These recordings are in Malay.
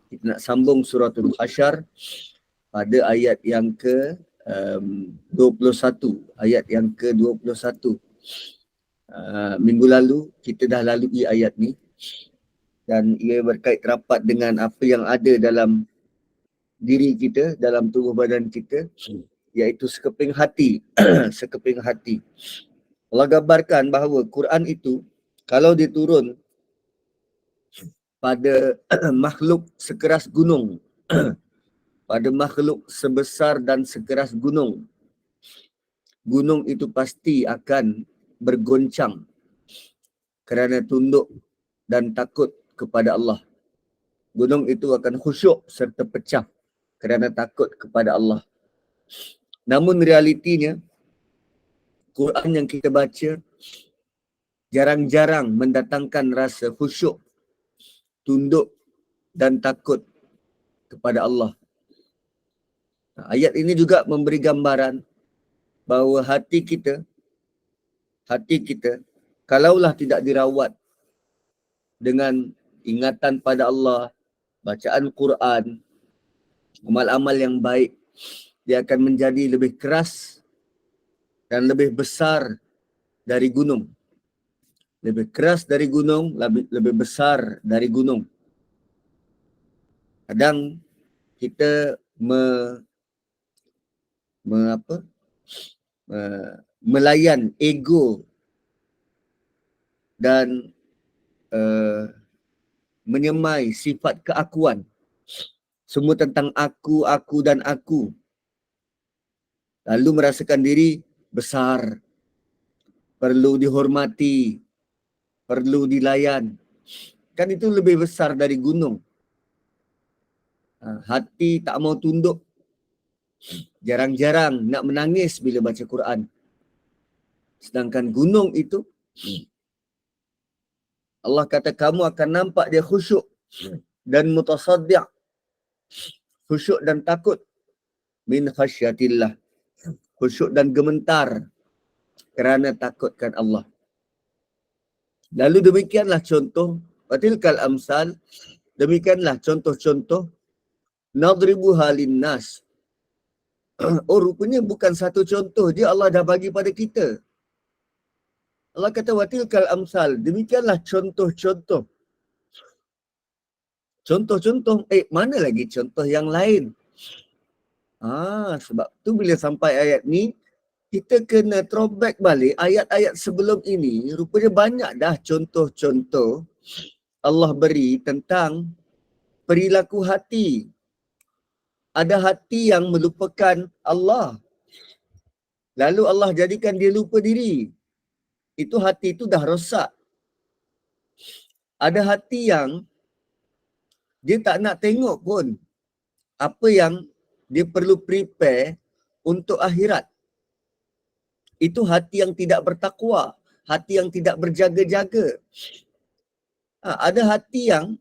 Kita nak sambung suratul Hasyr pada ayat yang ke 21. Ayat yang ke 21. Minggu lalu kita dah lalui ayat ni dan ia berkait rapat dengan apa yang ada dalam diri kita, dalam tubuh badan kita, iaitu sekeping hati. Sekeping hati. Allah gambarkan bahawa Quran itu kalau dia turun pada makhluk sekeras gunung, pada makhluk sebesar dan sekeras gunung, gunung itu pasti akan bergoncang kerana tunduk dan takut kepada Allah. Gunung itu akan khusyuk serta pecah kerana takut kepada Allah. Namun realitinya, Quran yang kita baca jarang-jarang mendatangkan rasa khusyuk, tunduk dan takut kepada Allah. Ayat ini juga memberi gambaran bahawa hati kita kalaulah tidak dirawat dengan ingatan pada Allah, bacaan Quran, amal-amal yang baik, dia akan menjadi lebih keras dan lebih besar dari gunung. Lebih keras dari gunung, lebih besar dari gunung. Kadang kita melayan ego dan menyemai sifat keakuan. Semua tentang aku, dan aku. Lalu merasakan diri besar, perlu dihormati, perlu dilayan. Kan itu lebih besar dari gunung. Hati tak mau tunduk. Jarang-jarang nak menangis bila baca Quran. Sedangkan gunung itu, Allah kata kamu akan nampak dia khusyuk dan mutasaddi'. Khusyuk dan takut. Min khasyatillah. Khusyuk dan gementar kerana takutkan Allah. Lalu demikianlah contoh, watilkal amsal, demikianlah contoh-contoh, nadribuha linnas. Oh, rupanya bukan satu contoh je Allah dah bagi pada kita. Allah kata watilkal amsal, demikianlah contoh-contoh. Contoh-contoh, mana lagi contoh yang lain? Sebab tu bila sampai ayat ni, kita kena throwback balik ayat-ayat sebelum ini. Rupanya banyak dah contoh-contoh Allah beri tentang perilaku hati. Ada hati yang melupakan Allah. Lalu Allah jadikan dia lupa diri. Itu hati itu dah rosak. Ada hati yang dia tak nak tengok pun apa yang dia perlu prepare untuk akhirat. Itu hati yang tidak bertakwa, hati yang tidak berjaga-jaga. Ada hati yang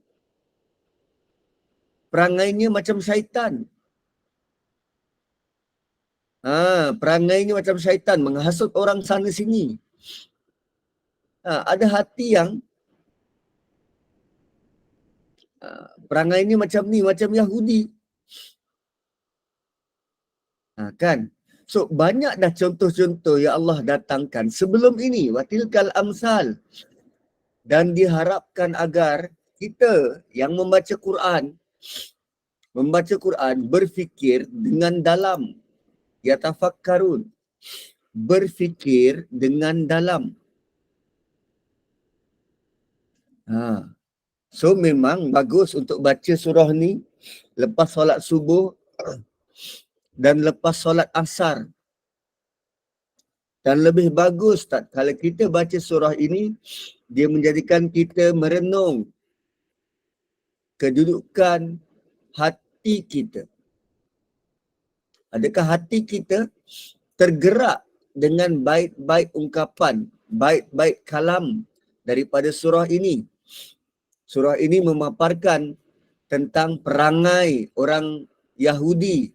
perangainya macam syaitan. Perangainya macam syaitan, menghasut orang sana sini. Ada hati yang perangainya macam ni, macam Yahudi. Kan? So, banyak dah contoh-contoh yang Allah datangkan sebelum ini. Watilkal amsal. Dan diharapkan agar kita yang membaca Quran berfikir dengan dalam. Yatafakkarun. Berfikir dengan dalam. So, memang bagus untuk baca surah ni lepas solat subuh dan lepas solat asar. Dan lebih bagus tak kalau kita baca surah ini, dia menjadikan kita merenung kedudukan hati kita. Adakah hati kita tergerak dengan baik-baik ungkapan, baik-baik kalam daripada surah ini? Surah ini memaparkan tentang perangai orang Yahudi,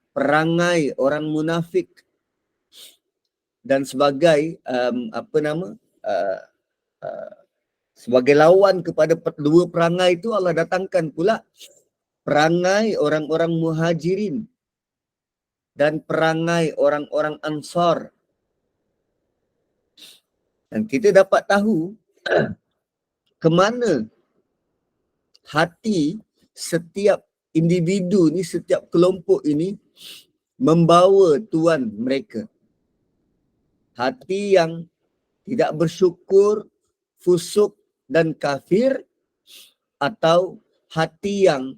perangai orang munafik dan sebagai sebagai lawan kepada dua perangai itu Allah datangkan pula perangai orang-orang Muhajirin dan perangai orang-orang Ansar. Dan kita dapat tahu ke mana hati setiap individu ni, setiap kelompok ini membawa tuan mereka. Hati yang tidak bersyukur, fusuk dan kafir, atau hati yang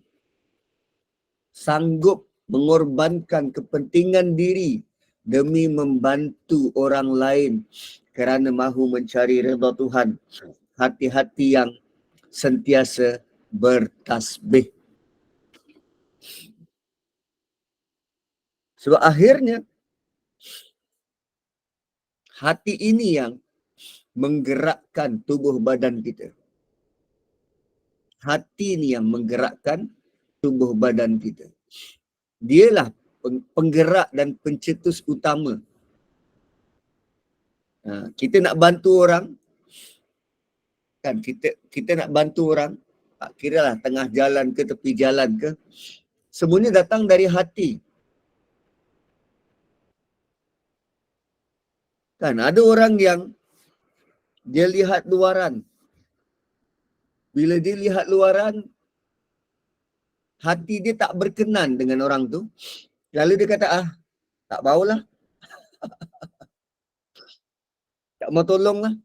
sanggup mengorbankan kepentingan diri demi membantu orang lain kerana mahu mencari redha Tuhan. Hati-hati yang sentiasa bertasbih. Sebab akhirnya hati ini yang menggerakkan tubuh badan kita. Hati ini yang menggerakkan tubuh badan kita. Dialah penggerak dan pencetus utama. Kita nak bantu orang, kan kita nak bantu orang, tak kira lah tengah jalan ke tepi jalan ke, semuanya datang dari hati. Kan ada orang yang dia lihat luaran. Bila dia lihat luaran, hati dia tak berkenan dengan orang tu. Lalu dia kata, tak maulah. Tak mau tolong lah.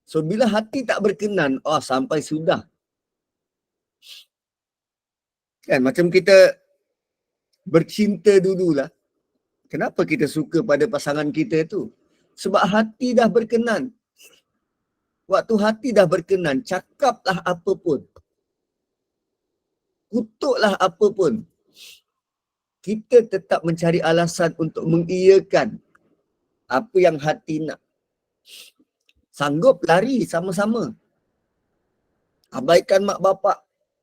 So bila hati tak berkenan, sampai sudah. Kan macam kita bercinta dululah. Kenapa kita suka pada pasangan kita tu? Sebab hati dah berkenan. Waktu hati dah berkenan, cakaplah apa pun. Kutuklah apa pun. Kita tetap mencari alasan untuk mengiyakan apa yang hati nak. Sanggup lari sama-sama. Abaikan mak bapak,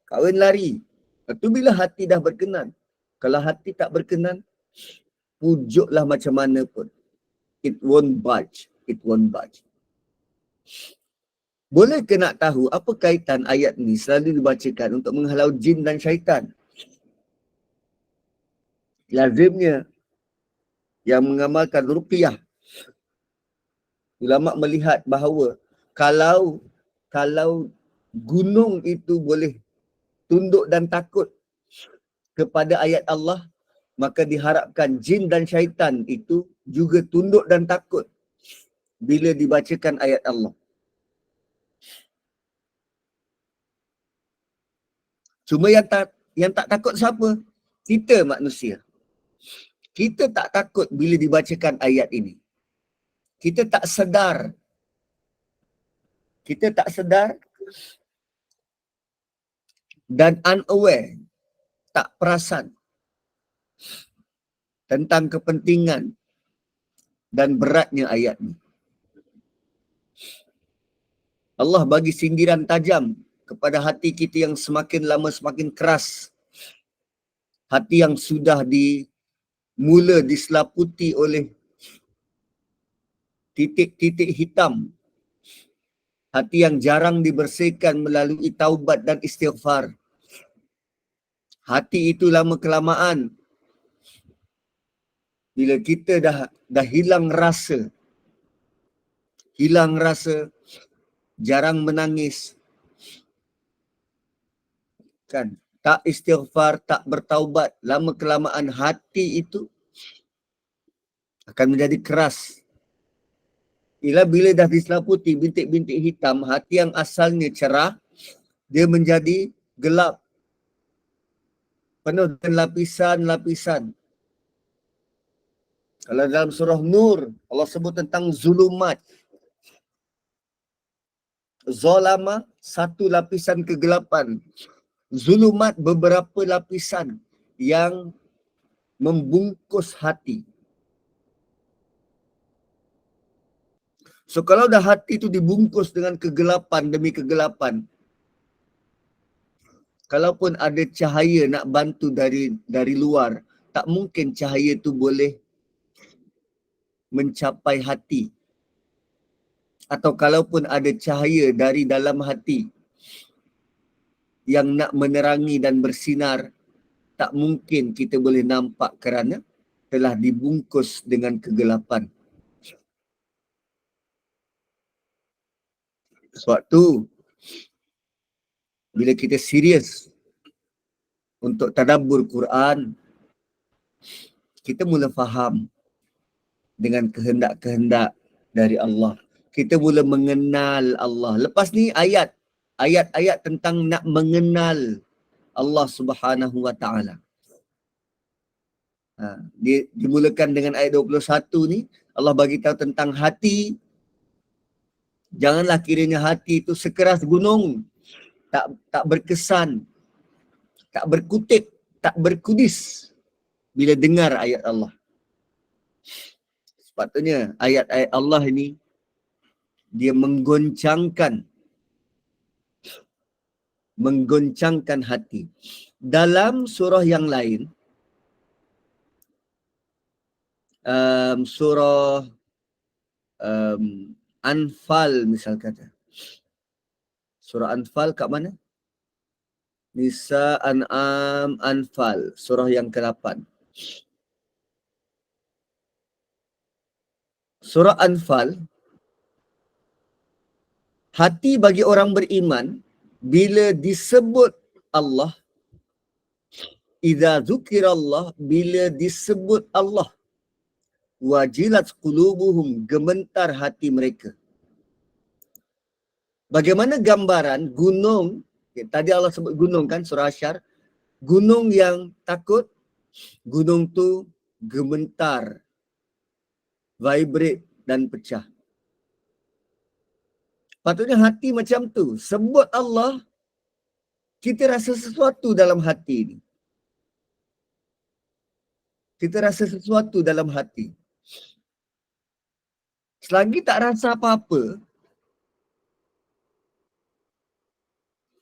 kahwin lari. Itu bila hati dah berkenan. Kalau hati tak berkenan, pujuklah macam mana pun. It won't budge. It won't budge. Boleh ke nak tahu apa kaitan ayat ni selalu dibacakan untuk menghalau jin dan syaitan? Lazimnya yang mengamalkan ruqyah, ulama melihat bahawa kalau gunung itu boleh tunduk dan takut kepada ayat Allah, maka diharapkan jin dan syaitan itu juga tunduk dan takut bila dibacakan ayat Allah. Cuma yang tak takut siapa? Kita manusia. Kita tak takut bila dibacakan ayat ini. Kita tak sedar. Kita tak sedar dan unaware, tak perasan tentang kepentingan dan beratnya ayat ini. Allah bagi sindiran tajam kepada hati kita yang semakin lama semakin keras. Hati yang sudah mula diselaputi oleh titik-titik hitam. Hati yang jarang dibersihkan melalui taubat dan istighfar. Hati itu lama kelamaan, bila kita dah hilang rasa, jarang menangis, kan, tak istighfar, tak bertaubat, lama kelamaan hati itu akan menjadi keras. Bila dah diselaputi bintik-bintik hitam, hati yang asalnya cerah, dia menjadi gelap, penuh dengan lapisan-lapisan. Kalau dalam surah Nur, Allah sebut tentang zulumat. Zolama, satu lapisan kegelapan. Zulumat, beberapa lapisan yang membungkus hati. So kalau dah hati itu dibungkus dengan kegelapan demi kegelapan, kalaupun ada cahaya nak bantu dari luar, tak mungkin cahaya itu boleh mencapai hati. Atau kalaupun ada cahaya dari dalam hati yang nak menerangi dan bersinar tak mungkin kita boleh nampak kerana telah dibungkus dengan kegelapan. Sebab tu, bila kita serius untuk tadabbur Quran, kita mula faham dengan kehendak-kehendak dari Allah. Kita mula mengenal Allah. Lepas ni ayat-ayat tentang nak mengenal Allah Subhanahu Wa Taala. Dimulakan dengan ayat 21 ni, Allah bagi tahu tentang hati. Janganlah kiranya hati itu sekeras gunung, tak berkesan, tak berkutik, tak berkudis bila dengar ayat Allah. Sepatutnya ayat-ayat Allah ini dia menggoncangkan hati. Dalam surah yang lain, surah Anfal misal kata. Surah Anfal kat mana? Nisa, An'am, Anfal, surah yang ke-8. Surah Anfal, hati bagi orang beriman bila disebut Allah, idza dzukirallah, bila disebut Allah, wajilat qulubuhum, gemetar hati mereka. Bagaimana gambaran gunung, tadi Allah sebut gunung kan, surah Asyar, gunung yang takut, gunung tu gemetar, vibrate dan pecah. Patutnya hati macam tu. Sebut Allah, kita rasa sesuatu dalam hati ni. Kita rasa sesuatu dalam hati. Selagi tak rasa apa-apa,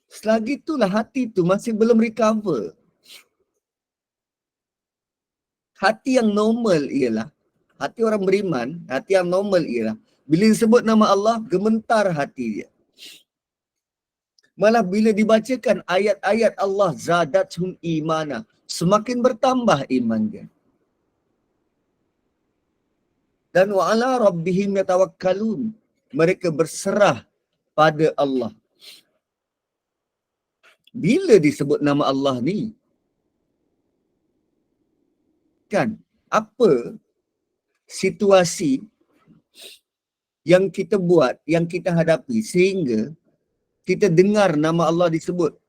selagi itulah hati tu masih belum recover. Hati yang normal ialah, hati orang beriman, hati yang normal ialah, bila disebut nama Allah, gemetar hati dia. Malah bila dibacakan ayat-ayat Allah, zadathum imana, semakin bertambah iman dia. Dan wa ala rabbihim yatawakkalun, mereka berserah pada Allah. Bila disebut nama Allah ni, kan, apa situasi yang kita buat, yang kita hadapi sehingga kita dengar nama Allah disebut?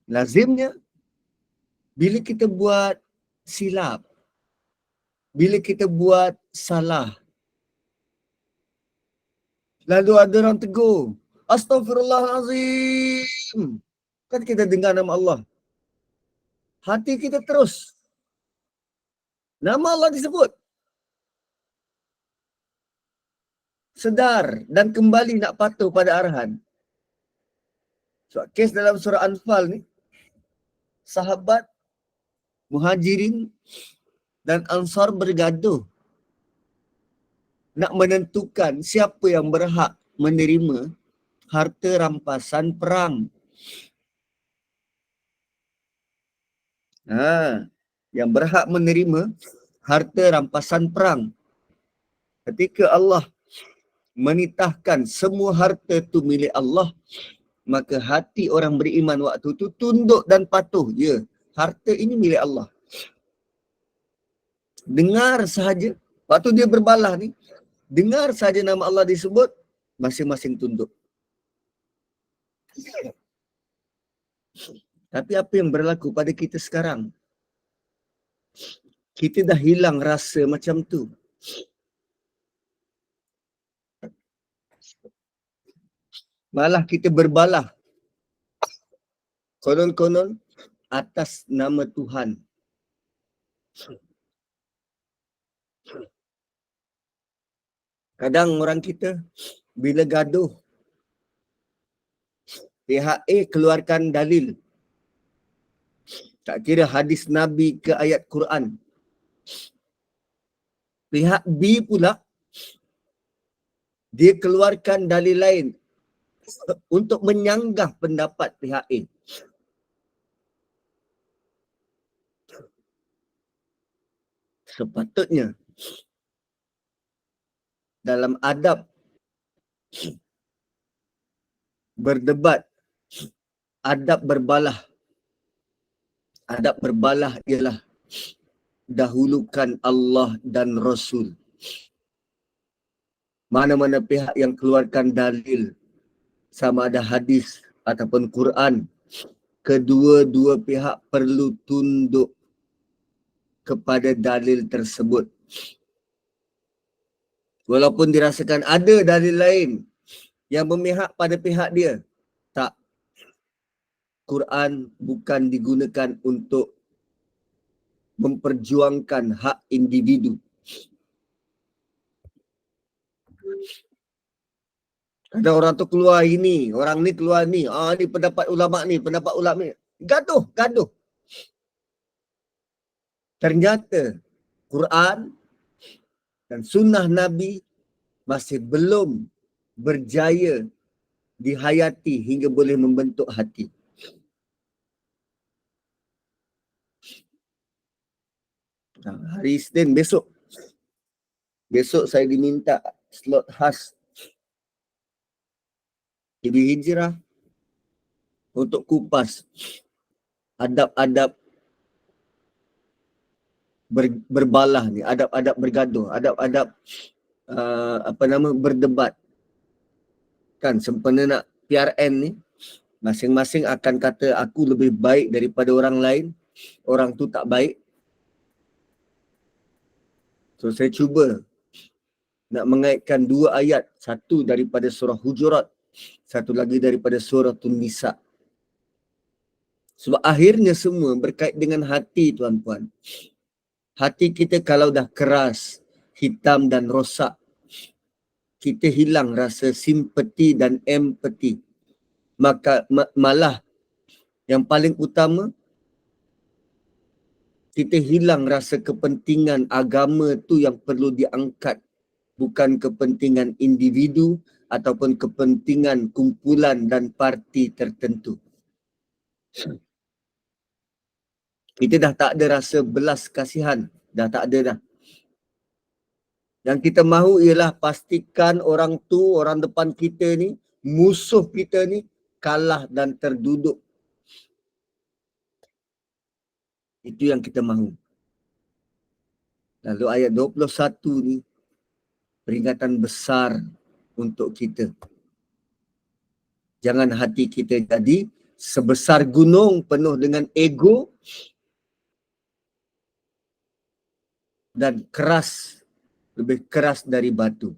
Lazimnya bila kita buat silap, bila kita buat salah, lalu ada orang tegur, Astaghfirullahalazim, kan kita dengar nama Allah, hati kita terus nama Allah disebut, sedar dan kembali nak patuh pada arahan. So, kes dalam surah Anfal ni, sahabat Muhajirin dan Ansar bergaduh nak menentukan siapa yang berhak menerima harta rampasan perang. Yang berhak menerima harta rampasan perang. Ketika Allah menitahkan semua harta tu milik Allah, maka hati orang beriman waktu tu tunduk dan patuh. Ya, harta ini milik Allah. Dengar sahaja, waktu dia berbalah ni, dengar sahaja nama Allah disebut, masing-masing tunduk. Tapi apa yang berlaku pada kita sekarang? Kita dah hilang rasa macam tu. Malah kita berbalah, konon-konon atas nama Tuhan. Kadang orang kita bila gaduh, pihak A keluarkan dalil, tak kira hadis Nabi ke ayat Quran. Pihak B pula Dia keluarkan dalil lain untuk menyanggah pendapat pihak A. Sepatutnya dalam adab berdebat, adab berbalah ialah dahulukan Allah dan Rasul. Mana-mana pihak yang keluarkan dalil, sama ada hadis ataupun Quran, kedua-dua pihak perlu tunduk kepada dalil tersebut. Walaupun dirasakan ada dalil lain yang memihak pada pihak dia, tak. Quran bukan digunakan untuk memperjuangkan hak individu. Ada orang tu keluar ini, orang ni keluar ni, ni pendapat ulama ni, pendapat ulama ni. Gaduh. Ternyata Quran dan sunnah Nabi masih belum berjaya dihayati hingga boleh membentuk hati. Hari Isnin besok saya diminta slot khas TV Hijrah untuk kupas adab-adab berbalah ni, adab-adab bergaduh, adab-adab berdebat. Kan sempena nak PRN ni, masing-masing akan kata aku lebih baik daripada orang lain, orang tu tak baik. So saya cuba nak mengaitkan dua ayat, satu daripada surah Hujurat, satu lagi daripada surah Nisa. Sebab akhirnya semua berkait dengan hati, tuan-tuan. Hati kita kalau dah keras, hitam dan rosak, kita hilang rasa simpati dan empati. Maka malah yang paling utama, kita hilang rasa kepentingan agama tu yang perlu diangkat. Bukan kepentingan individu ataupun kepentingan kumpulan dan parti tertentu. Kita dah tak ada rasa belas kasihan. Dah tak ada dah. Yang kita mahu ialah pastikan orang tu, orang depan kita ni, musuh kita ni kalah dan terduduk. Itu yang kita mahu. Lalu ayat 21 ni peringatan besar untuk kita. Jangan hati kita jadi sebesar gunung penuh dengan ego dan keras, lebih keras dari batu.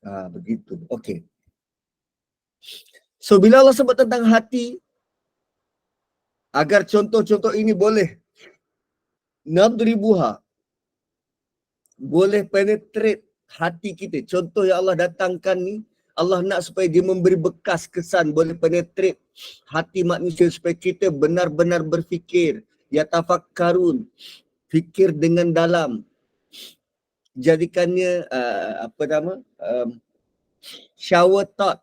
Begitu. Okey. So bila Allah sebut tentang hati, agar contoh-contoh ini boleh nadribuha, boleh penetrate hati kita. Contoh yang Allah datangkan ni, Allah nak supaya dia memberi bekas kesan, boleh penetrate hati manusia supaya kita benar-benar berfikir, yatafakkarun, fikir dengan dalam. Jadikannya shower thought.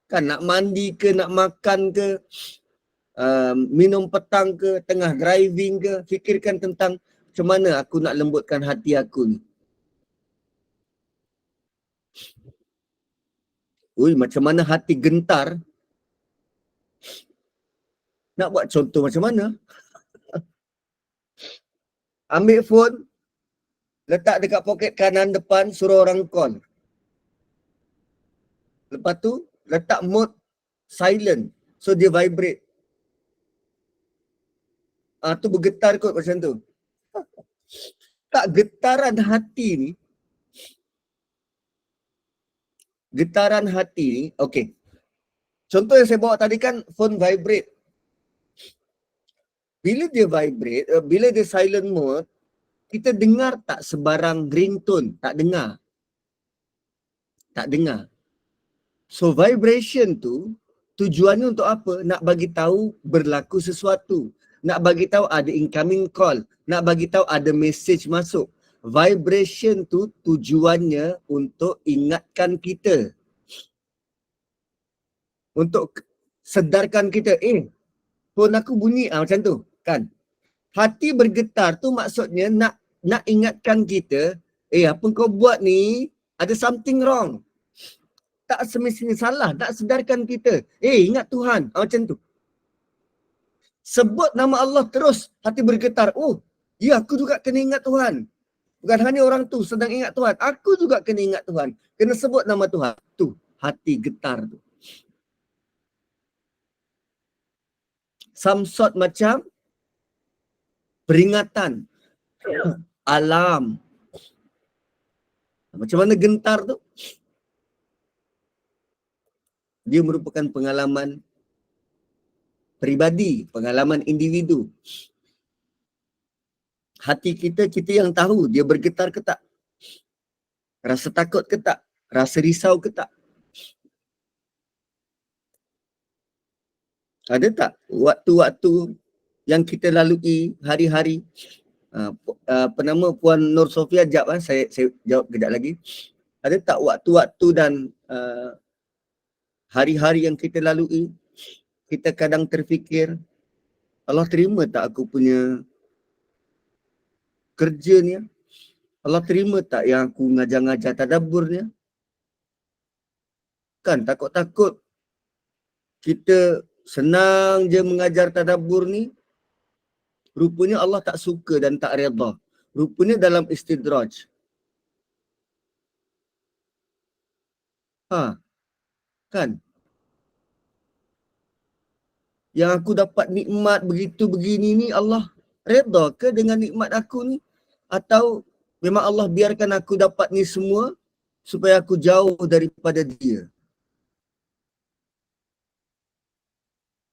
Kan nak mandi ke, nak makan ke, minum petang ke, tengah driving ke, fikirkan tentang macam mana aku nak lembutkan hati aku ni. Macam mana hati gentar. Nak buat contoh macam mana? Ambil phone, letak dekat poket kanan depan, suruh orang call. Lepas tu, letak mode silent. So dia vibrate. Tu bergetar kot macam tu. Tak, getaran hati ni. Getaran hati ni, okey. Contoh yang saya bawa tadi kan phone vibrate. Bila dia vibrate, bila dia silent mode, kita dengar tak sebarang ringtone? Tak dengar. Tak dengar. So vibration tu tujuannya untuk apa? Nak bagi tahu berlaku sesuatu. Nak bagi tahu ada incoming call. Nak bagi tahu ada message masuk. Vibration tu tujuannya untuk ingatkan kita. Untuk sedarkan kita, phone aku bunyi macam tu kan. Hati bergetar tu maksudnya nak ingatkan kita, apa kau buat ni ada something wrong. Tak semestinya salah, nak sedarkan kita. Ingat Tuhan, macam tu. Sebut nama Allah terus, hati bergetar. Oh, ya aku juga kena ingat Tuhan. Bukan hanya orang tu sedang ingat Tuhan, aku juga kena ingat Tuhan. Kena sebut nama Tuhan. Tu, hati getar tu. Some sort macam peringatan, alarm. Macam mana gentar tu? Dia merupakan pengalaman peribadi, pengalaman individu. Hati kita yang tahu dia bergetar ke tak. Rasa takut ke tak? Rasa risau ke tak? Ada tak waktu-waktu yang kita lalui hari-hari? Penama Puan Nur Sofia, jap saya jawab kejap lagi. Ada tak waktu-waktu dan hari-hari yang kita lalui, kita kadang terfikir, Allah terima tak aku punya kerja ni? Allah terima tak yang aku ngajar-ngajar tadabbur ni? Kan takut-takut kita senang je mengajar tadabbur ni, rupanya Allah tak suka dan tak redha. Rupanya dalam istidraj. Kan? Yang aku dapat nikmat begitu begini ni, Allah redha ke dengan nikmat aku ni? Atau memang Allah biarkan aku dapat ni semua supaya aku jauh daripada dia?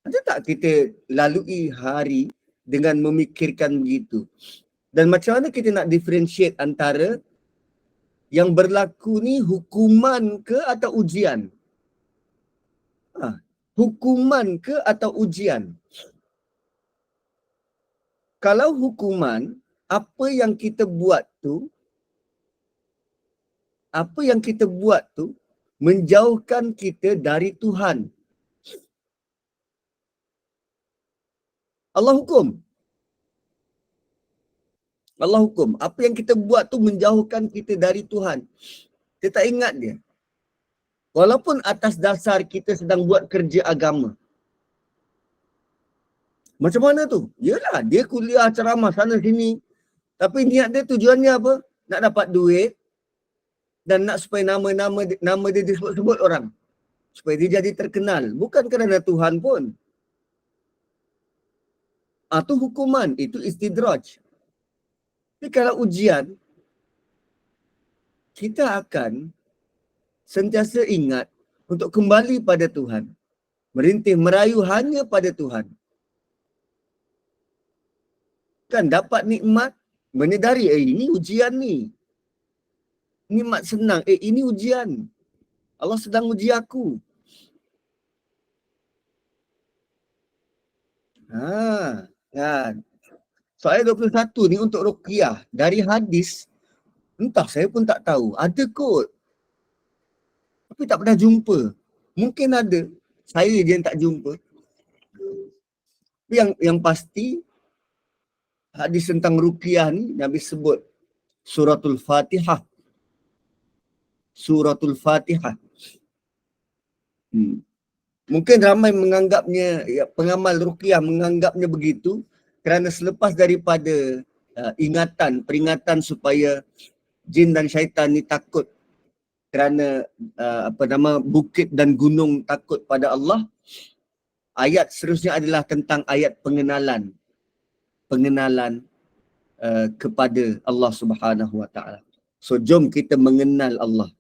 Ada tak kita lalui hari dengan memikirkan begitu? Dan macam mana kita nak differentiate antara yang berlaku ni hukuman ke atau ujian? Hukuman ke atau ujian? Kalau hukuman, apa yang kita buat tu menjauhkan kita dari Tuhan. Allah hukum. Apa yang kita buat tu menjauhkan kita dari Tuhan. Kita tak ingat dia. Walaupun atas dasar kita sedang buat kerja agama. Macam mana tu? Yelah, dia kuliah ceramah sana sini. Tapi niat dia tujuannya apa? Nak dapat duit dan nak supaya nama dia disebut-sebut orang. Supaya dia jadi terkenal. Bukan kerana Tuhan pun. Itu hukuman. Itu istidraj. Tapi kalau ujian, kita akan sentiasa ingat untuk kembali pada Tuhan. Merintih merayu hanya pada Tuhan. Kan dapat nikmat, menyedari, ini ujian ni. Nikmat senang, ini ujian. Allah sedang uji aku. Kan. Soalan 21 ni untuk ruqyah. Dari hadis, entah saya pun tak tahu. Ada kot. Tapi tak pernah jumpa. Mungkin ada. Saya je yang tak jumpa. Tapi yang pasti, hadis tentang ruqyah ni, Nabi sebut Suratul Fatihah. Suratul Fatihah. Mungkin ramai menganggapnya, pengamal ruqyah menganggapnya begitu kerana selepas daripada peringatan supaya jin dan syaitan ni takut kerana bukit dan gunung takut pada Allah. Ayat seterusnya adalah tentang ayat pengenalan kepada Allah Subhanahu Wa Taala. So jom kita mengenal Allah.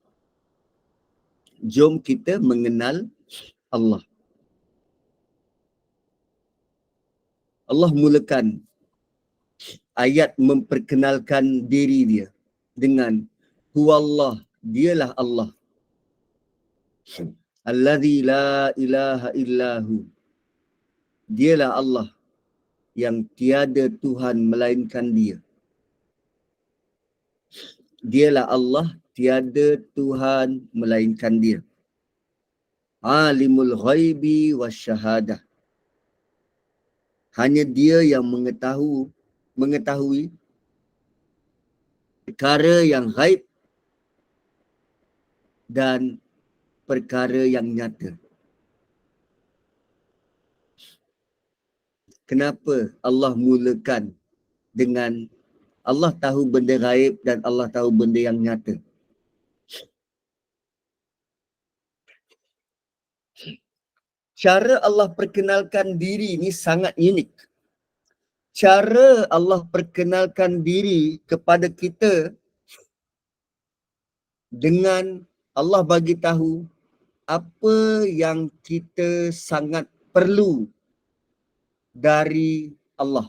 Jom kita mengenal Allah. Allah mulakan ayat memperkenalkan diri dia dengan Huwallah, dialah Allah. Allazi la ilaha illahu. Dialah Allah yang tiada Tuhan melainkan dia. Dialah Allah, tiada Tuhan melainkan Dia. Alimul ghaibi wasyahadah. Hanya Dia yang mengetahui perkara yang ghaib dan perkara yang nyata. Kenapa Allah mulakan dengan Allah tahu benda ghaib dan Allah tahu benda yang nyata? Cara Allah perkenalkan diri ni sangat unik. Cara Allah perkenalkan diri kepada kita dengan Allah bagi tahu apa yang kita sangat perlu dari Allah.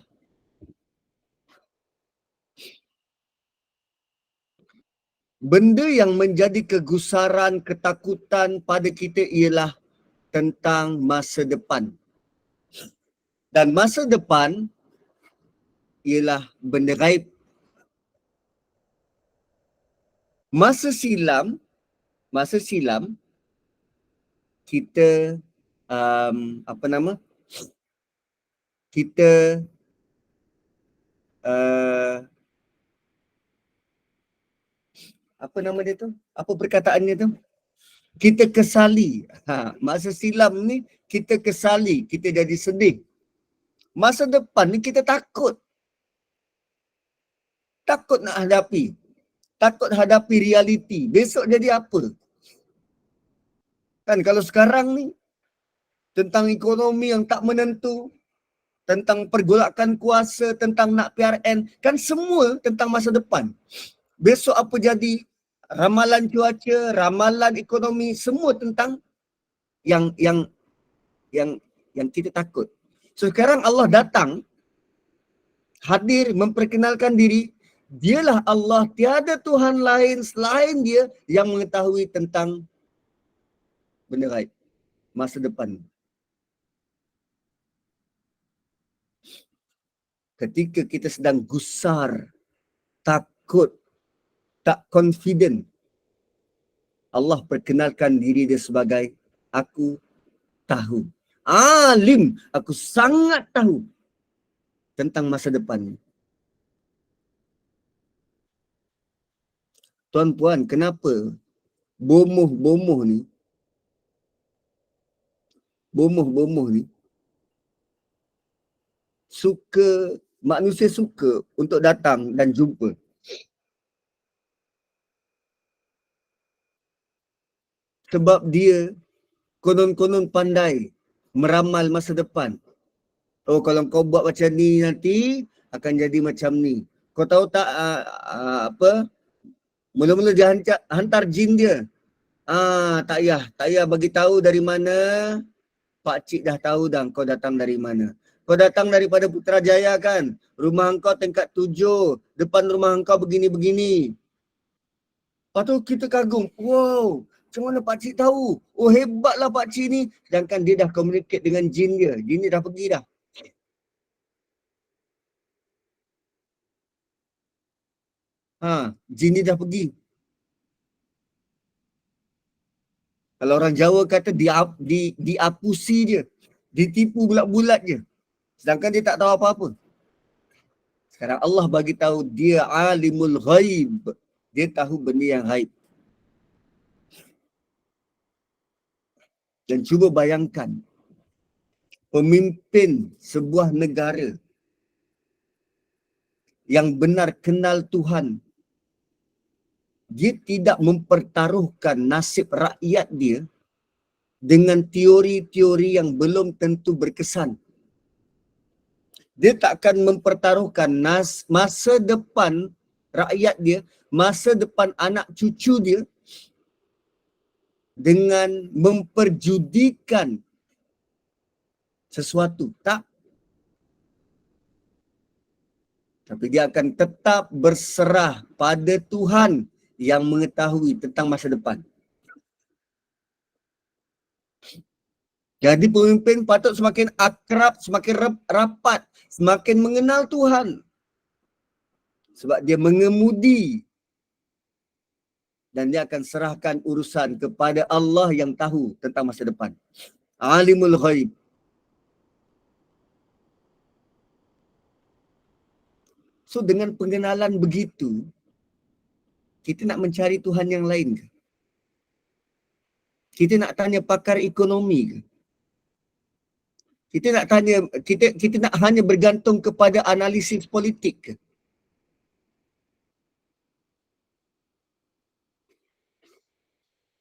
Benda yang menjadi kegusaran, ketakutan pada kita ialah tentang masa depan. Dan masa depan ialah benda gaib. Masa silam kita kita apa nama dia tu? Apa perkataannya tu? Kita kesali. Masa silam ni kita kesali, kita jadi sedih. Masa depan ni kita takut. Takut nak hadapi. Takut hadapi realiti. Besok jadi apa? Kan kalau sekarang ni tentang ekonomi yang tak menentu, tentang pergolakan kuasa, tentang nak PRN, kan semua tentang masa depan. Besok apa jadi? Ramalan cuaca, ramalan ekonomi, semua tentang yang kita takut. So sekarang Allah datang, hadir, memperkenalkan diri. Dialah Allah, tiada Tuhan lain selain Dia yang mengetahui tentang benda gaib, masa depan. Ketika kita sedang gusar, takut, tak confident, Allah perkenalkan diri Dia sebagai aku tahu. Alim, aku sangat tahu tentang masa depan. Tuan-puan, kenapa bomoh ni manusia suka untuk datang dan jumpa? Sebab dia konon-konon pandai meramal masa depan. Oh, kalau kau buat macam ni nanti akan jadi macam ni. Kau tahu tak mula-mula dia hantar jin dia. Tak payah bagi tahu dari mana. Pak cik dah tahu dah kau datang dari mana. Kau datang daripada Putrajaya kan? Rumah kau tingkat 7, depan rumah kau begini-begini. Lepas tu kita kagum. Wow, macam mana Pak cik tahu? Oh, hebatlah Pak cik ni. Sedangkan dia dah communicate dengan jin dia. Jin dia dah pergi dah. Jin dia dah pergi. Kalau orang Jawa kata diapusi dia. Ditipu bulat-bulat je. Sedangkan dia tak tahu apa-apa. Sekarang Allah bagi tahu Dia alimul ghaib. Dia tahu benda yang ghaib. Dan cuba bayangkan pemimpin sebuah negara yang benar kenal Tuhan, dia tidak mempertaruhkan nasib rakyat dia dengan teori-teori yang belum tentu berkesan. Dia tak akan mempertaruhkan masa depan rakyat dia, masa depan anak cucu dia dengan memperjudikan sesuatu. Tak. Tapi dia akan tetap berserah pada Tuhan yang mengetahui tentang masa depan. Jadi pemimpin patut semakin akrab, semakin rapat, semakin mengenal Tuhan. Sebab dia mengemudi dan dia akan serahkan urusan kepada Allah yang tahu tentang masa depan. Alimul ghaib. So dengan pengenalan begitu, kita nak mencari Tuhan yang lain ke? Kita nak tanya pakar ekonomi ke? Kita nak hanya bergantung kepada analisis politik ke?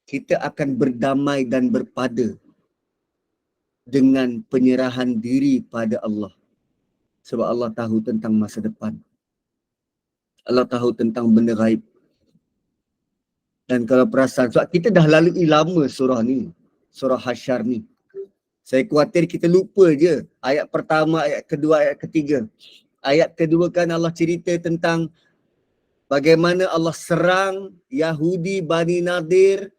Kita akan berdamai dan berpada dengan penyerahan diri pada Allah. Sebab Allah tahu tentang masa depan. Allah tahu tentang benda gaib. Dan kalau perasan, sebab kita dah lalui lama surah ni. Surah Hasyar ni. Saya khawatir kita lupa je. Ayat pertama, ayat kedua, ayat ketiga. Ayat kedua kan Allah cerita tentang bagaimana Allah serang Yahudi Bani Nadir,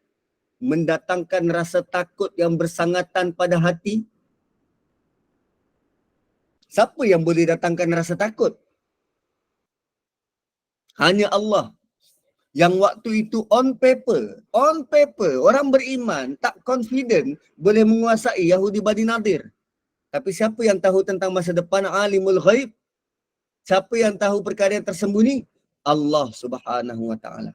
mendatangkan rasa takut yang bersangatan pada hati. Siapa yang boleh datangkan rasa takut? Hanya Allah. Yang waktu itu on paper, orang beriman tak confident boleh menguasai Yahudi Bani Nadir. Tapi siapa yang tahu tentang masa depan? Alimul ghaib. Siapa yang tahu perkara yang tersembunyi? Allah Subhanahu wa taala.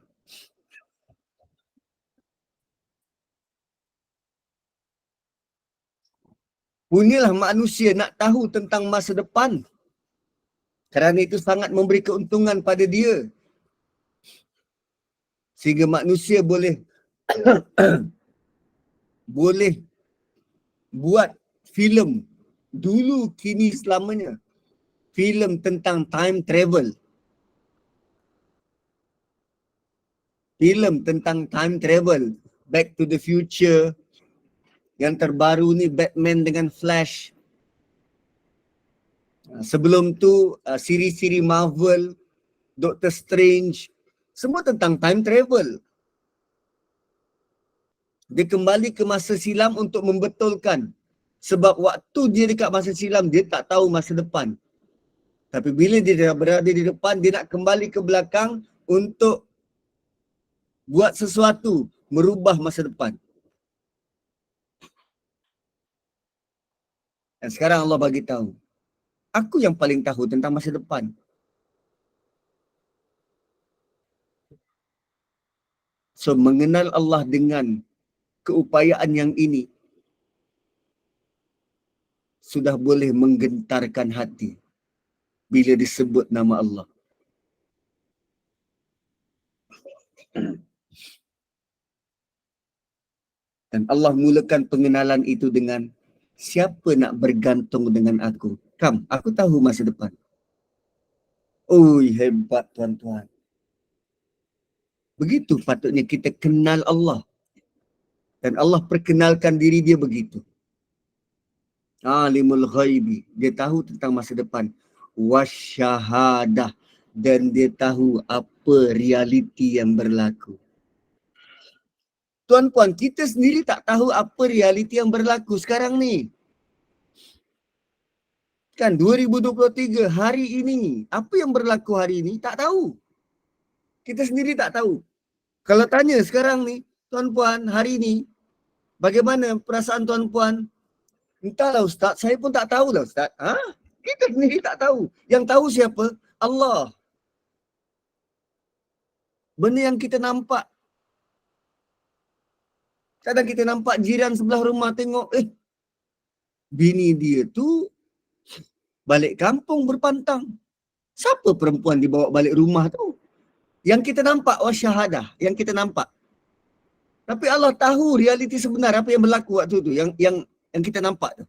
Punyalah manusia nak tahu tentang masa depan. Kerana itu sangat memberi keuntungan pada dia. Sehingga manusia boleh boleh buat filem dulu, kini, selamanya. Filem tentang time travel. Filem tentang time travel. Back to the Future. Yang terbaru ni Batman dengan Flash. Sebelum tu siri-siri Marvel, Doctor Strange. Semua tentang time travel. Dia kembali ke masa silam untuk membetulkan. Sebab waktu dia dekat masa silam, dia tak tahu masa depan. Tapi bila dia dah berada di depan, dia nak kembali ke belakang untuk buat sesuatu, merubah masa depan. Dan sekarang Allah bagi tahu, aku yang paling tahu tentang masa depan. So mengenal Allah dengan keupayaan yang ini sudah boleh menggentarkan hati bila disebut nama Allah. Dan Allah mulakan pengenalan itu dengan, siapa nak bergantung dengan aku? Aku tahu masa depan. Oi, hebat tuan-tuan. Begitu patutnya kita kenal Allah. Dan Allah perkenalkan diri dia begitu. Alimul ghaibi. Dia tahu tentang masa depan. Wasyahadah. Dan dia tahu apa realiti yang berlaku. Tuan-puan, kita sendiri tak tahu apa realiti yang berlaku sekarang ni. Kan 2023 hari ini, apa yang berlaku hari ini tak tahu. Kita sendiri tak tahu. Kalau tanya sekarang ni, tuan-puan, hari ini bagaimana perasaan tuan-puan? Entahlah Ustaz, saya pun tak tahulah Ustaz. Kita sendiri tak tahu. Yang tahu siapa? Allah. Benda yang kita nampak. Kadang kita nampak jiran sebelah rumah tengok, bini dia tu balik kampung berpantang. Siapa perempuan dibawa balik rumah tu? Yang kita nampak, syahadah, yang kita nampak. Tapi Allah tahu realiti sebenar apa yang berlaku waktu tu, yang kita nampak tu.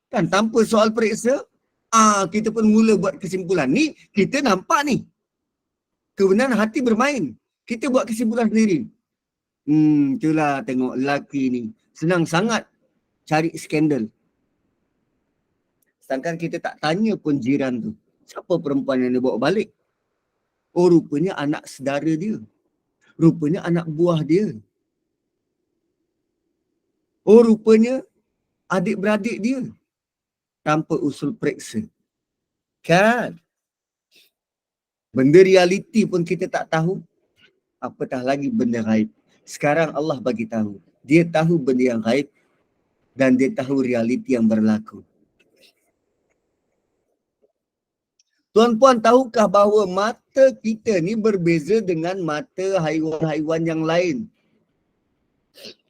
Kan tanpa soal periksa, kita pun mula buat kesimpulan. Ni kita nampak ni. Kebenaran hati bermain. Kita buat kesimpulan sendiri. Itulah tengok lelaki ni. Senang sangat cari skandal. Sedangkan kita tak tanya pun jiran tu. Siapa perempuan yang dia bawa balik? Oh, rupanya anak saudara dia. Rupanya anak buah dia. Oh, rupanya adik-beradik dia. Tanpa usul periksa. Kan? Benda realiti pun kita tak tahu, apatah lagi benda gaib. Sekarang Allah bagi tahu. Dia tahu benda yang gaib dan dia tahu realiti yang berlaku. Tuan-puan tahukah bahawa mata kita ni berbeza dengan mata haiwan-haiwan yang lain?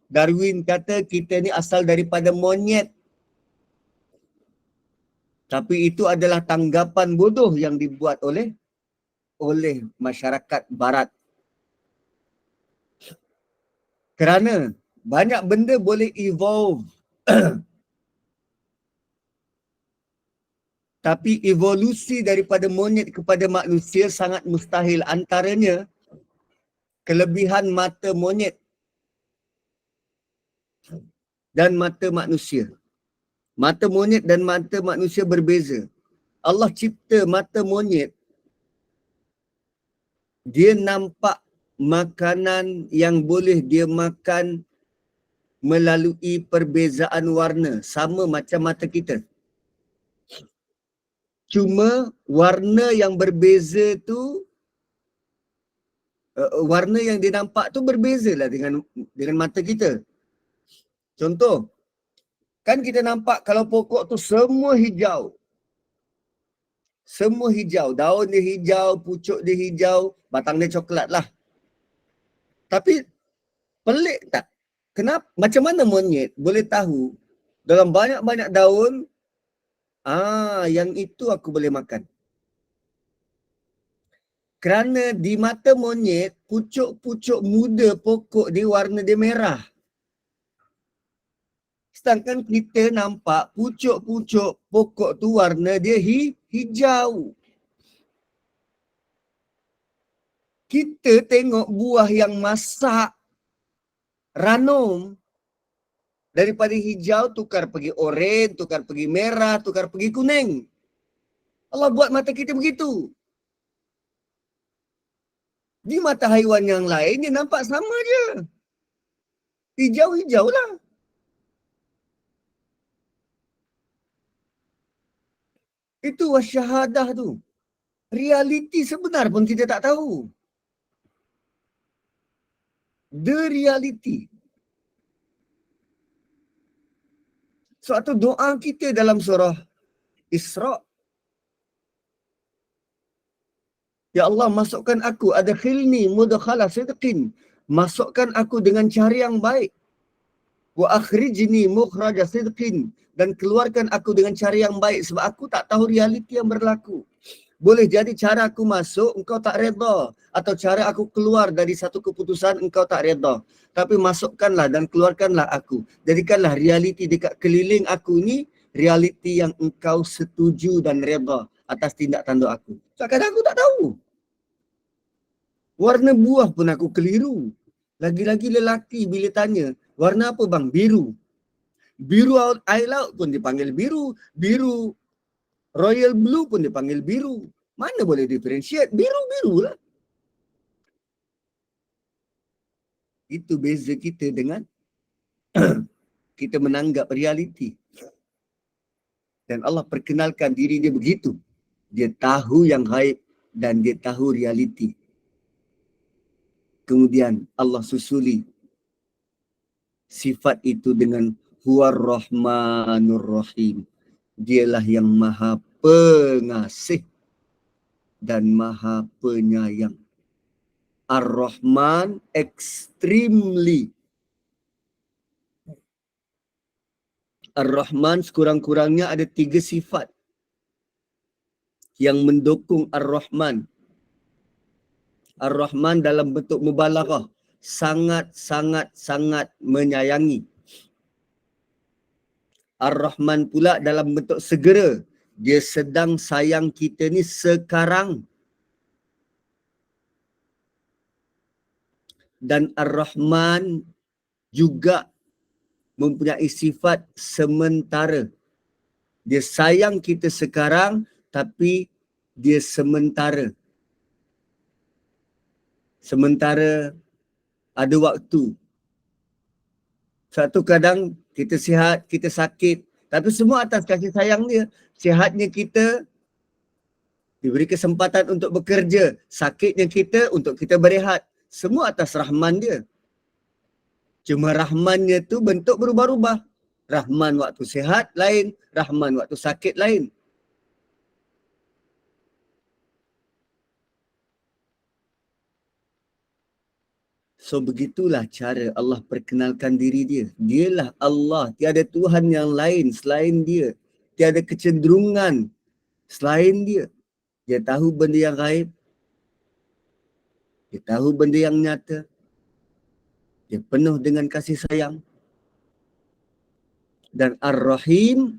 Darwin kata kita ni asal daripada monyet. Tapi itu adalah tanggapan bodoh yang dibuat oleh masyarakat barat. Kerana banyak benda boleh evolve. Tapi evolusi daripada monyet kepada manusia sangat mustahil. Antaranya kelebihan mata monyet dan mata manusia. Mata monyet dan mata manusia berbeza. Allah cipta mata monyet, dia nampak makanan yang boleh dia makan melalui perbezaan warna. Sama macam mata kita. Cuma warna yang berbeza tu, warna yang dia nampak tu berbezalah dengan mata kita. Contoh, kan kita nampak kalau pokok tu semua hijau. Semua hijau, daun dia hijau, pucuk dia hijau, batang dia coklat lah. Tapi pelik tak? Kenapa? Macam mana monyet boleh tahu dalam banyak-banyak daun, yang itu aku boleh makan. Kerana di mata monyet, pucuk-pucuk muda pokok dia warna dia merah. Sedangkan kita nampak pucuk-pucuk pokok tu warna dia hijau. Kita tengok buah yang masak, ranum, daripada hijau tukar pergi oranye, tukar pergi merah, tukar pergi kuning. Allah buat mata kita begitu. Di mata haiwan yang lain dia nampak sama je. Hijau-hijau lah. Itu wasyahadah tu. Realiti sebenar pun kita tak tahu. The reality. Suatu doa kita dalam surah Isra. Ya Allah, masukkan aku, adkhilni mudkhala sidqin. Masukkan aku dengan cara yang baik. Wa akhrijni mukhraja sidqin. Dan keluarkan aku dengan cara yang baik. Sebab aku tak tahu realiti yang berlaku. Boleh jadi cara aku masuk, engkau tak reda. Atau cara aku keluar dari satu keputusan, engkau tak reda. Tapi masukkanlah dan keluarkanlah aku. Jadikanlah realiti dekat keliling aku ni, realiti yang engkau setuju dan reda atas tindak tanduk aku. Kadang aku tak tahu. Warna buah pun aku keliru. Lagi-lagi lelaki bila tanya, warna apa bang? Biru. Biru air laut pun dipanggil biru. Biru royal blue pun dipanggil biru. Mana boleh differentiate? Biru-biru lah. Itu beza kita dengan kita menanggap realiti. Dan Allah perkenalkan diri dia begitu. Dia tahu yang gaib dan dia tahu realiti. Kemudian Allah susuli sifat itu dengan Huwar Rahmanur Rahim. Dialah yang maha pengasih dan maha penyayang. Ar-Rahman extremely. Ar-Rahman sekurang-kurangnya ada 3 sifat yang mendukung Ar-Rahman. Ar-Rahman dalam bentuk mubalaghah, sangat-sangat menyayangi. Ar-Rahman pula dalam bentuk segera, dia sedang sayang kita ni sekarang. Dan Ar-Rahman juga mempunyai sifat sementara. Dia sayang kita sekarang tapi dia sementara. Sementara ada waktu. Satu kadang kita sihat, kita sakit. Tapi semua atas kasih sayang dia. Sihatnya kita Diberi kesempatan untuk bekerja. Sakitnya kita untuk kita berehat. Semua atas rahman dia. Cuma rahmannya tu bentuk berubah-ubah. Rahman waktu sihat lain, rahman waktu sakit lain. So begitulah cara Allah perkenalkan diri dia. Dialah Allah. Tiada Tuhan yang lain selain dia. Tiada kecenderungan selain dia. Dia tahu benda yang gaib. Dia tahu benda yang nyata. Dia penuh dengan kasih sayang. Dan Ar-Rahim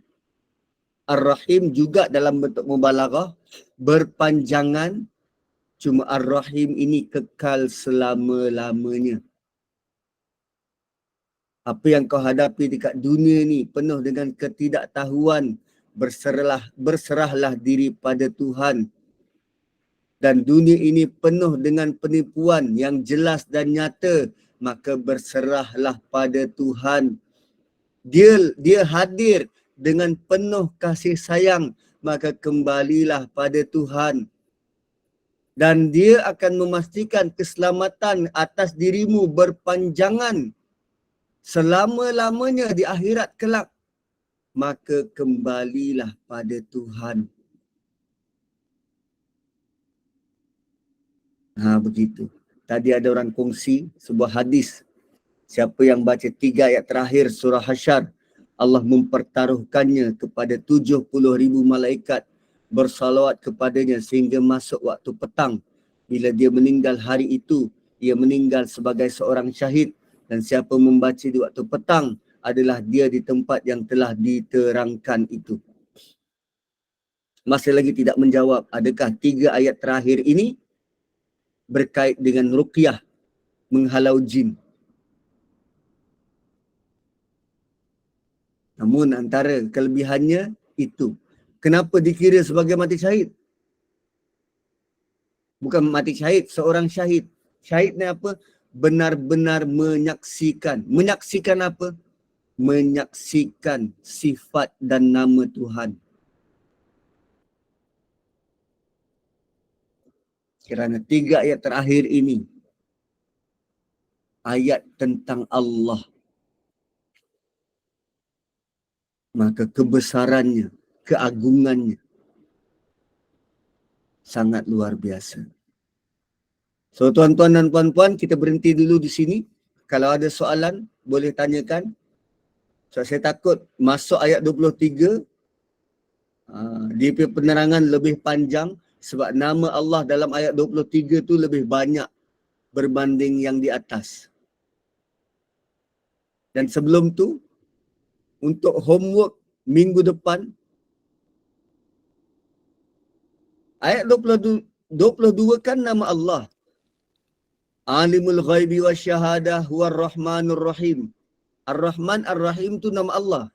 juga dalam bentuk mubalaghah, berpanjangan. Cuma Ar-Rahim ini kekal selama-lamanya. Apa yang kau hadapi dekat dunia ni penuh dengan ketidaktahuan. Berserahlah diri pada Tuhan. Dan dunia ini penuh dengan penipuan yang jelas dan nyata. Maka berserahlah pada Tuhan. Dia hadir dengan penuh kasih sayang. Maka kembalilah pada Tuhan. Dan dia akan memastikan keselamatan atas dirimu berpanjangan selama-lamanya di akhirat kelak. Maka kembalilah pada Tuhan. Begitu. Tadi ada orang kongsi sebuah hadis. Siapa yang baca 3 ayat terakhir surah Hasyr, Allah mempertaruhkannya kepada 70,000 malaikat bersalawat kepadanya sehingga masuk waktu petang. Bila dia meninggal hari itu, ia meninggal sebagai seorang syahid. Dan siapa membaca di waktu petang adalah dia di tempat yang telah diterangkan itu. Masih lagi tidak menjawab, adakah 3 ayat terakhir ini berkait dengan ruqyah, menghalau jin. Namun antara kelebihannya itu. Kenapa dikira sebagai mati syahid? Bukan mati syahid, seorang syahid. Syahid ni apa? Benar-benar menyaksikan. Menyaksikan apa? Menyaksikan sifat dan nama Tuhan. Kerana 3 ayat terakhir ini ayat tentang Allah. Maka kebesarannya, keagungannya sangat luar biasa. So tuan-tuan dan puan-puan, kita berhenti dulu di sini. Kalau ada soalan, boleh tanyakan. So saya takut masuk ayat 23, dia punya penerangan lebih panjang. Sebab nama Allah dalam ayat 23 tu lebih banyak berbanding yang di atas. Dan sebelum tu, untuk homework minggu depan, ayat 22 kan nama Allah. Alimul ghaibi wa syahadah huwar rahmanur rahim. Ar-Rahman Ar-Rahim tu nama Allah.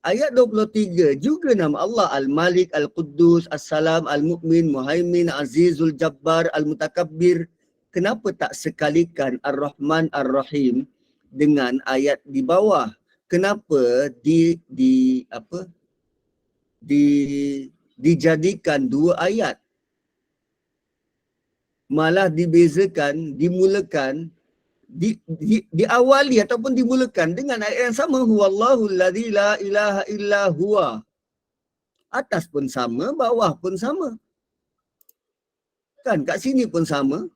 Ayat 23 juga nama Allah. Al-Malik, Al-Quddus, As-Salam, Al-Mu'min, Muhaimin, Azizul Jabbar, Al-Mutakabbir. Kenapa tak sekalikan Ar-Rahman Ar-Rahim dengan ayat di bawah? Kenapa dijadikan 2 ayat? Malah dibezakan, dimulakan, diawali ataupun dimulakan dengan ayat yang sama. Huwallahu alladzi la ilaha illa huwa. Atas pun sama, bawah pun sama. Kan kat sini pun sama,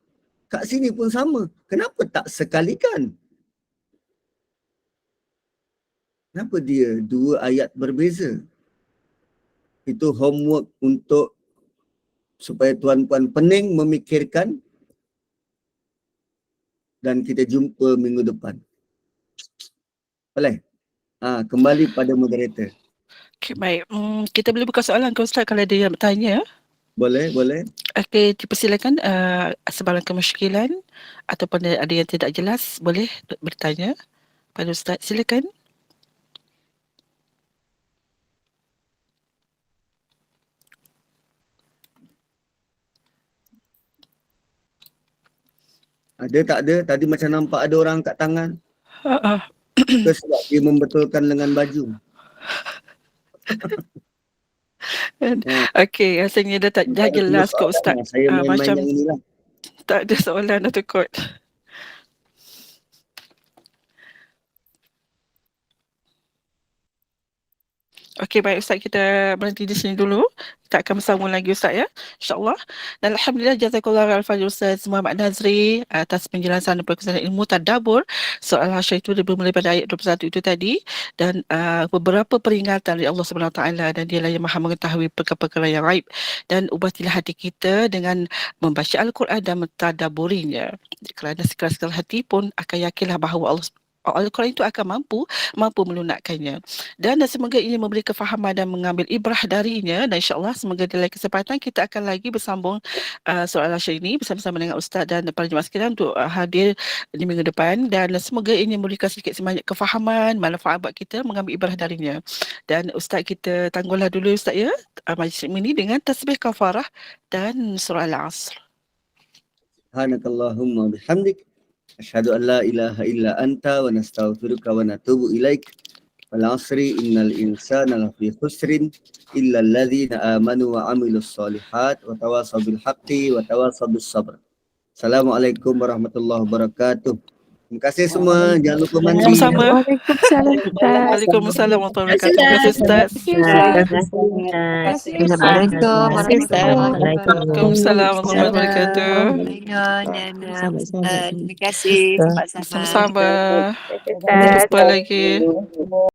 kat sini pun sama. Kenapa tak sekalikan? Kenapa dia 2 ayat berbeza? Itu homework untuk supaya tuan-puan pening memikirkan. Dan kita jumpa minggu depan. Boleh? Kembali pada moderator. Okay, baik. Kita boleh buka soalan ke Ustaz kalau ada yang bertanya? Boleh. Okey, dipersilakan sebarang kemusykilan ataupun ada yang tidak jelas, boleh bertanya pada Ustaz. Silakan. Ada tak ada? Tadi macam nampak ada orang angkat tangan. Ke sebab dia membetulkan lengan baju? Okey, rasanya dah Ada 10 jelas kot soalan Ustaz. lah. Saya main-main Macam yang inilah. tak ada soalan dah tu kot. Okey, baik Ustaz, kita berhenti di sini dulu. Kita akan bersambung lagi Ustaz ya, insya-Allah. Dan alhamdulillah jazakallahu khairan Ustaz Muhammad Nazri atas penjelasan dan perkongsian ilmu tadabbur soal hasyar itu dimulai pada ayat 21 itu tadi, dan beberapa peringatan dari Allah Subhanahu Wa Taala, dan Dialah yang Maha mengetahui perkara-perkara yang gaib. Dan ubatilah hati kita dengan membaca Al-Quran dan mentadabburinya. Kerana sekeras-keras hati pun akan yakinlah bahawa Al-Quran itu akan mampu melunakkannya. Dan semoga ini memberi kefahaman dan mengambil ibrah darinya, dan insya-Allah semoga di lain kesempatan kita akan lagi bersambung soal hasyar ini bersama-sama dengan Ustaz dan para jemaah sekalian untuk hadir di minggu depan, dan semoga ini memberikan sedikit sebanyak kefahaman, manfaat buat kita mengambil ibrah darinya. Dan Ustaz, kita tangguhlah dulu Ustaz ya majlis ini dengan tasbih kafarah dan surah Al-Asr. Subhanakallahumma bihamdik. Asyhadu an la ilaha illa anta wa nastaghfiruka wa natubu ilaik. Wal 'asri innal insana lafi khusrin illa alladhina amanu wa 'amilus solihat wa tawasaw bil haqqi wa tawasaw bis sabr. Assalamualaikum warahmatullahi wabarakatuh. Terima kasih semua. Jangan lupa mandi. Sama-sama. Waalaikumsalam Ustaz. Waalaikumsalam warahmatullahi wabarakatuh. Terima kasih Ustaz. Assalamualaikum warahmatullahi wabarakatuh. Waalaikumsalam warahmatullahi wabarakatuh. Terima kasih. Sama-sama. Ustaz. Jumpa lagi.